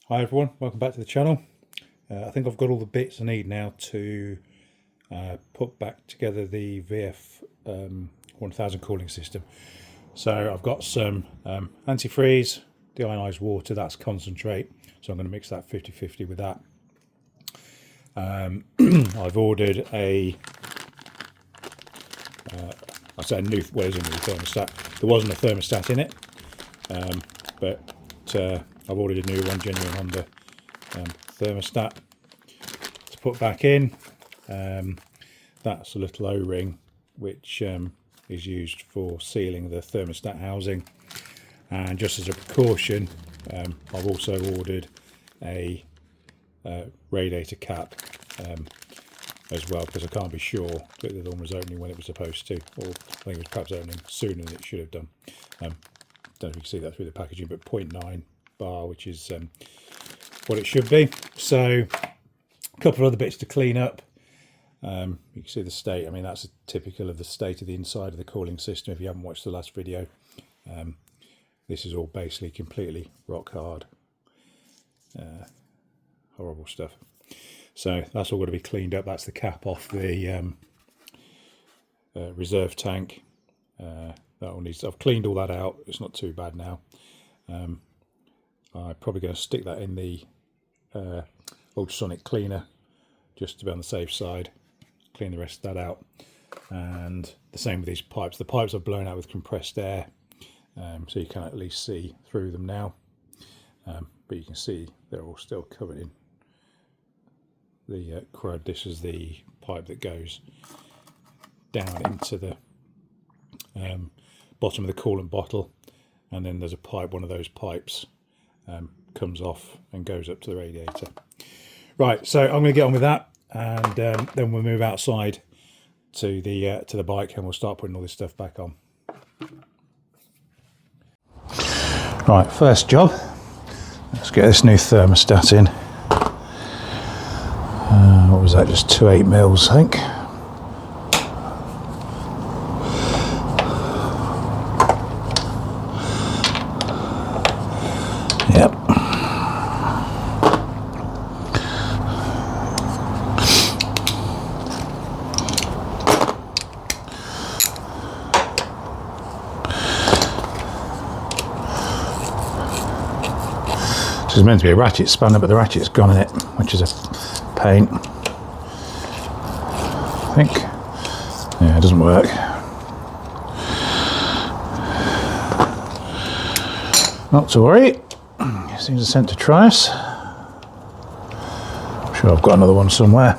Hi everyone, welcome back to the channel. I think I've got all the bits I need now to put back together the VF1000 cooling system. So I've got some antifreeze, deionized water, that's concentrate, so I'm going to mix that 50-50 with that. I've ordered a I say a new, well, there's a new thermostat. There wasn't a thermostat in it, but I've ordered a new one, genuine Honda thermostat to put back in. That's a little O-ring which is used for sealing the thermostat housing, and just as a precaution I've also ordered a radiator cap as well, because I can't be sure that the one was opening when it was supposed to, or I think it was perhaps opening sooner than it should have done. Don't know if you can see that through the packaging, but 0.9 bar, which is what it should be. So a couple of other bits to clean up. You can see the state. I mean, that's typical of the state of the inside of the cooling system if you haven't watched the last video. This is all basically completely rock hard, horrible stuff. So that's all got to be cleaned up. That's the cap off the reserve tank. That one needs, I've cleaned all that out. It's not too bad now. I'm probably going to stick that in the ultrasonic cleaner just to be on the safe side. Clean the rest of that out. And the same with these pipes. The pipes are blown out with compressed air, so you can at least see through them now. But you can see they're all still covered in the crud. This is the pipe that goes down into the bottom of the coolant bottle, and then there's a pipe, one of those pipes comes off and goes up to the radiator. Right, so I'm going to get on with that, and then we'll move outside to the bike and we'll start putting all this stuff back on. Right, first job, let's get this new thermostat in. What was that, just 2 8mm, I think. Yep. This is meant to be a ratchet spanner, but the ratchet's gone in it, which is a pain. I think. Yeah, it doesn't work. Not to worry. Seems a scent to try us. I'm sure I've got another one somewhere.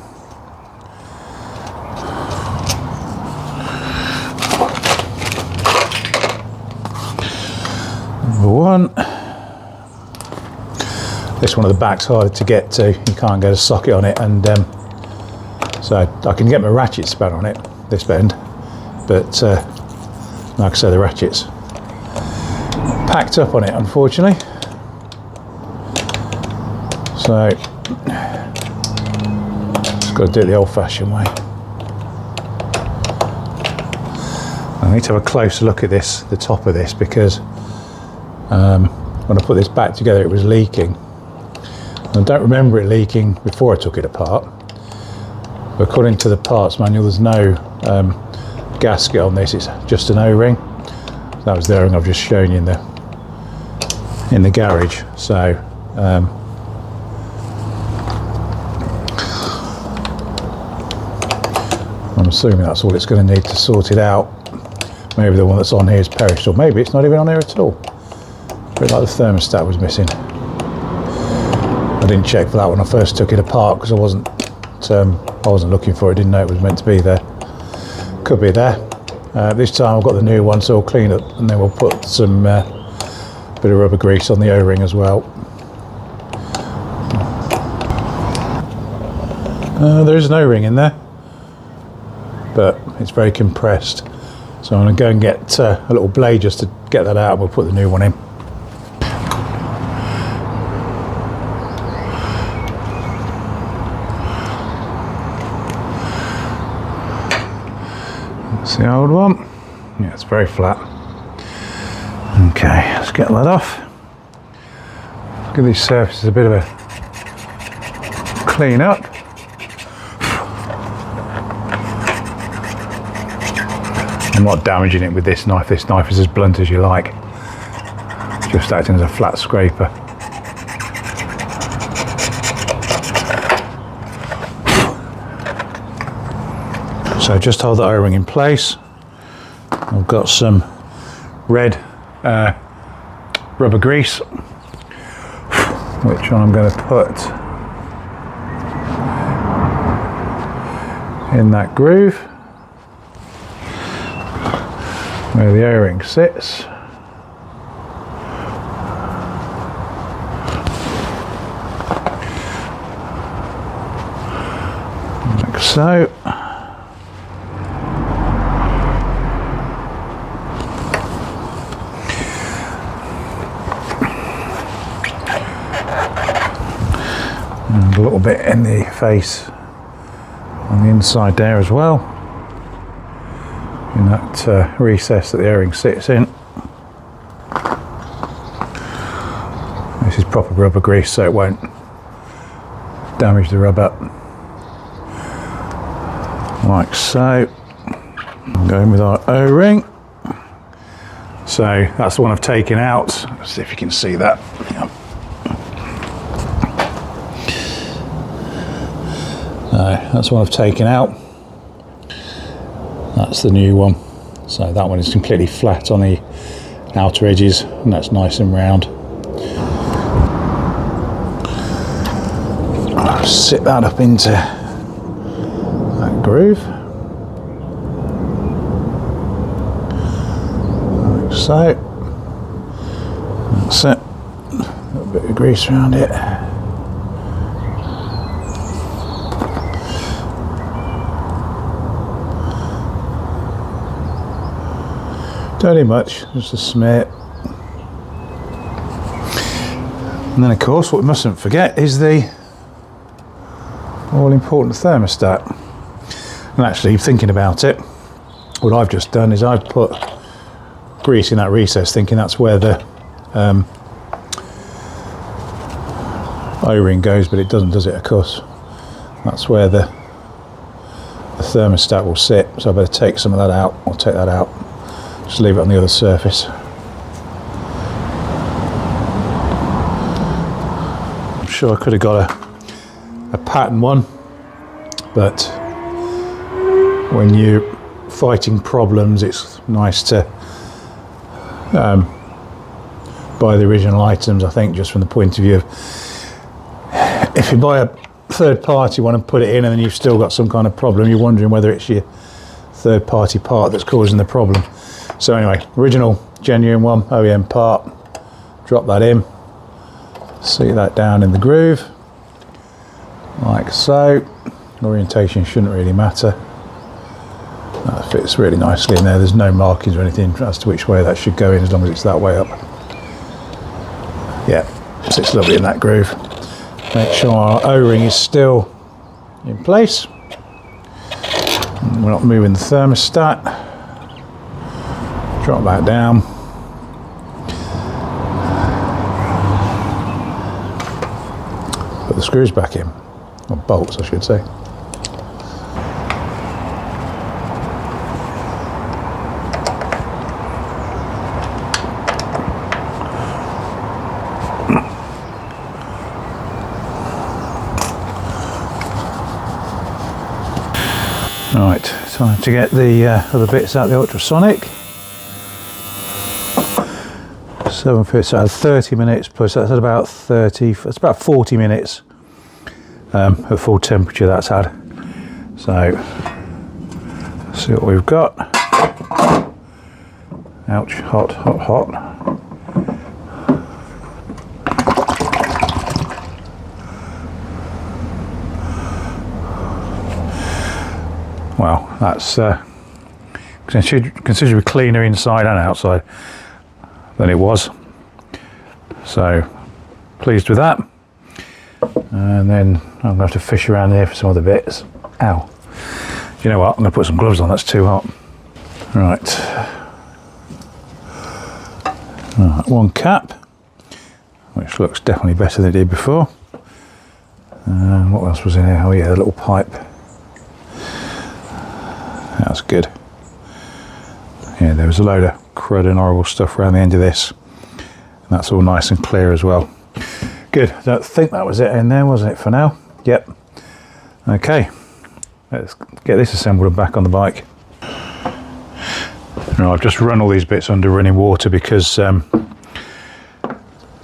Number one. This one at the back's harder to get to. You can't get a socket on it, and so I can get my ratchet spanner on it, this end, but like I say, the ratchet's packed up on it, unfortunately. So just got to do it the old-fashioned way. I need to have a closer look at this, the top of this, because when I put this back together, it was leaking. I don't remember it leaking before I took it apart. But according to the parts manual, there's no gasket on this. It's just an O-ring. That was the O-ring I've just shown you in the garage. So I'm assuming that's all it's going to need to sort it out. Maybe the one that's on here is perished, or maybe it's not even on here at all. A bit like the thermostat was missing. I didn't check for that when I first took it apart because I wasn't looking for it. Didn't know it was meant to be there. Could be there. This time I've got the new one, so I'll clean it, and then we'll put some bit of rubber grease on the O-ring as well. There is an O-ring in there, but it's very compressed. So I'm going to go and get a little blade just to get that out, and we'll put the new one in. That's the old one. Yeah, it's very flat. Okay, let's get that off. Give these surfaces a bit of a clean up. I'm not damaging it with this knife. This knife is as blunt as you like. Just acting as a flat scraper. So just hold the O-ring in place. I've got some red rubber grease, which I'm going to put in that groove where the O-ring sits. Like so. And a little bit in the face on the inside there as well, in that recess that the O-ring sits in. This is proper rubber grease, so it won't damage the rubber. Like so. I'm going with our O-ring. So that's the one I've taken out. Let's see if you can see that. Yeah. That's what I've taken out. That's the new one. So that one is completely flat on the outer edges, and that's nice and round. I'll sit that up into that groove. Like so. That's it. A little bit of grease around it. Don't need much, just a smear. And then of course what we mustn't forget is the all important thermostat. And actually thinking about it, what I've just done is I've put grease in that recess thinking that's where the O-ring goes, but it doesn't, does it? Of course that's where the thermostat will sit, so I better take some of that out. I'll take that out. Just leave it on the other surface. I'm sure I could have got a pattern one, but when you're fighting problems, it's nice to buy the original items, I think, just from the point of view of if you buy a third party one and put it in and then you've still got some kind of problem, you're wondering whether it's your third party part that's causing the problem. So anyway, original genuine one, OEM part, drop that in, seat that down in the groove, like so. Orientation shouldn't really matter. That fits really nicely in there. There's no markings or anything as to which way that should go in, as long as it's that way up. Yeah, sits lovely in that groove. Make sure our O-ring is still in place. We're not moving the thermostat. Drop that down. Put the screws back in, or bolts I should say. Right, time to get the other bits out of the ultrasonic. 7 fits out of 30 minutes plus that's at about 30, it's about 40 minutes at full temperature that's had. So let's see what we've got. Ouch, hot, hot, hot. Well, that's considerably cleaner inside and outside than it was, so pleased with that. And then I'm going to have to fish around there for some other bits. Ow, you know what, I'm going to put some gloves on, that's too hot. Right, one cap, which which looks definitely better than it did before. What else was in here? Oh yeah, the little pipe. That's good. Yeah, there was a load of crud and horrible stuff around the end of this. And that's all nice and clear as well. Good. I don't think that was it in there, wasn't it, for now? Yep. Okay. Let's get this assembled and back on the bike. Now, I've just run all these bits under running water because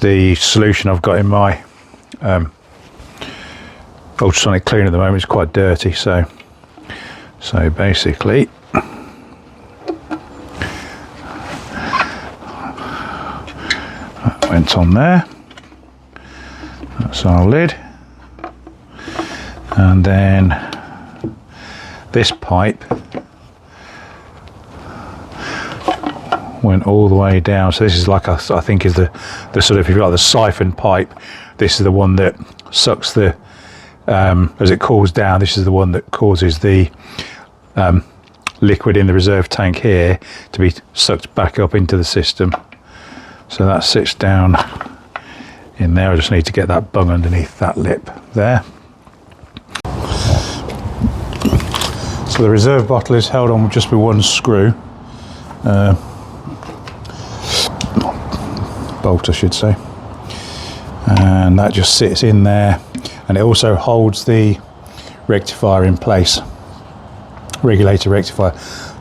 the solution I've got in my ultrasonic cleaner at the moment is quite dirty, so basically that went on there. That's our lid, and then this pipe went all the way down. So this is like I think is the sort of, if you like, the siphon pipe. This is the one that sucks the as it cools down. This is the one that causes the liquid in the reserve tank here to be sucked back up into the system. So that sits down in there. I just need to get that bung underneath that lip there. So the reserve bottle is held on just with one screw, bolt I should say, and that just sits in there, and it also holds the rectifier in place, regulator rectifier.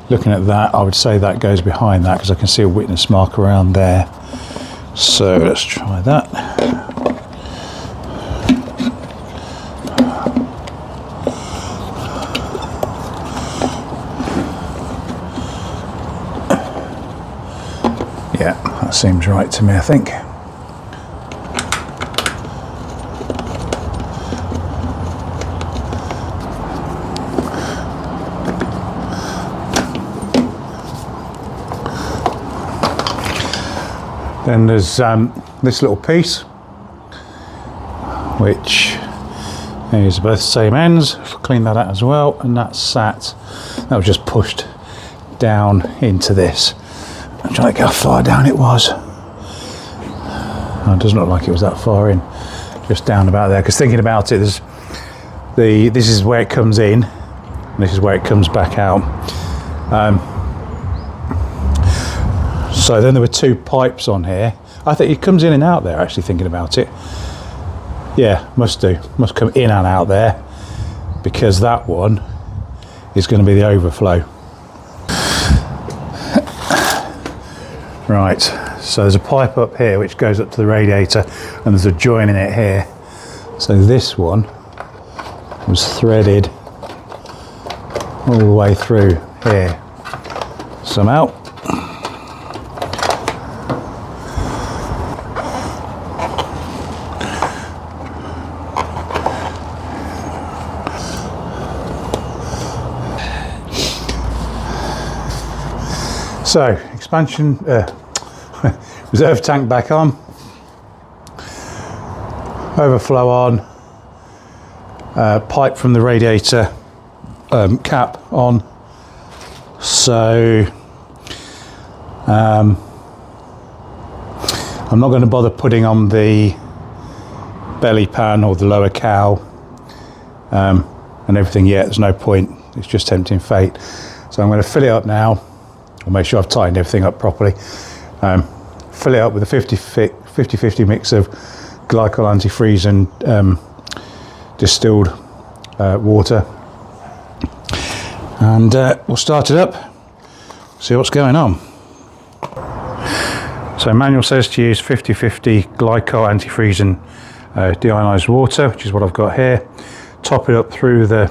Looking at that, I would say that goes behind that because I can see a witness mark around there. So let's try that. Yeah, that seems right to me, I think. Then there's this little piece, which is both the same ends. Clean that out as well, and that was just pushed down into this. I'm trying to get how far down it was. Oh, it doesn't look like it was that far in, just down about there. Because thinking about it, this is where it comes in, and this is where it comes back out. So then there were two pipes on here. I think it comes in and out there, actually, thinking about it. Yeah, must come in and out there, because that one is going to be the overflow. Right, so there's a pipe up here which goes up to the radiator, and there's a join in it here. So this one was threaded all the way through here somehow. So expansion, reserve tank back on, overflow on, pipe from the radiator cap on. So I'm not going to bother putting on the belly pan or the lower cowl and everything yet. There's no point, it's just tempting fate. So I'm going to fill it up now. I'll make sure I've tightened everything up properly. Fill it up with a 50-50 mix of glycol antifreeze and distilled water, and we'll start it up, see what's going on. So manual says to use 50-50 glycol antifreeze and deionized water, which is what I've got here. Top it up through the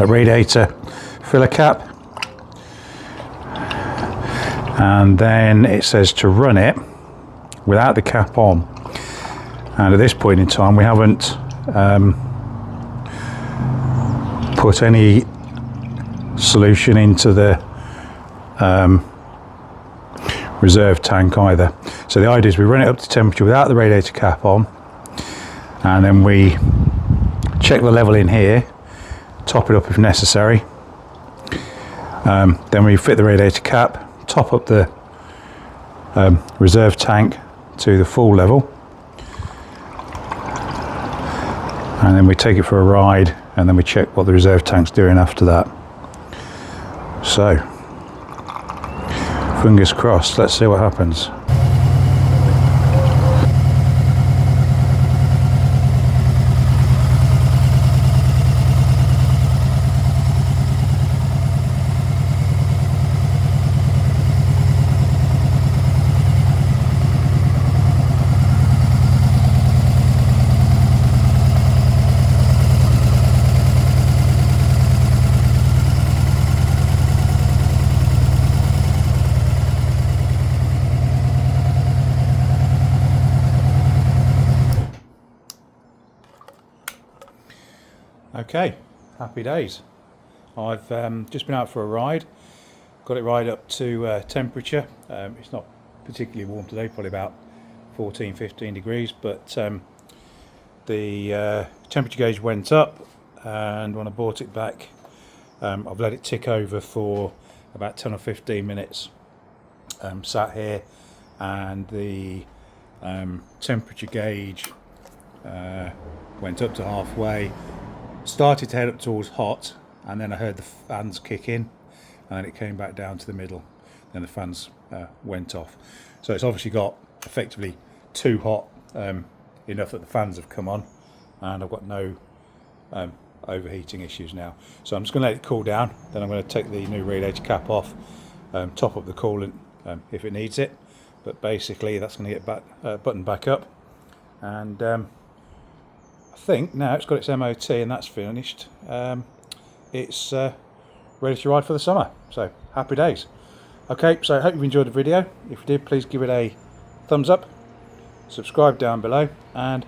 radiator filler cap. And then it says to run it without the cap on. And at this point in time, we haven't put any solution into the reserve tank either. So the idea is we run it up to temperature without the radiator cap on, and then we check the level in here, top it up if necessary. Then we fit the radiator cap, top up the reserve tank to the full level, and then we take it for a ride, and then we check what the reserve tank's doing after that. So fingers crossed, let's see what happens. Okay, happy days. I've just been out for a ride, got it right up to temperature. It's not particularly warm today, probably about 14-15 degrees, but the temperature gauge went up, and when I brought it back, I've let it tick over for about 10 or 15 minutes. Sat here, and the temperature gauge went up to halfway, started to head up towards hot, and then I heard the fans kick in, and then it came back down to the middle, then the fans went off. So it's obviously got effectively too hot, enough that the fans have come on, and I've got no overheating issues now. So I'm just going to let it cool down, then I'm going to take the new radiator cap off, top up the coolant if it needs it, but basically that's going to get buttoned back up, and I think now it's got its MOT and that's finished. It's ready to ride for the summer, so happy days. Okay, so I hope you enjoyed the video. If you did, please give it a thumbs up, subscribe down below, and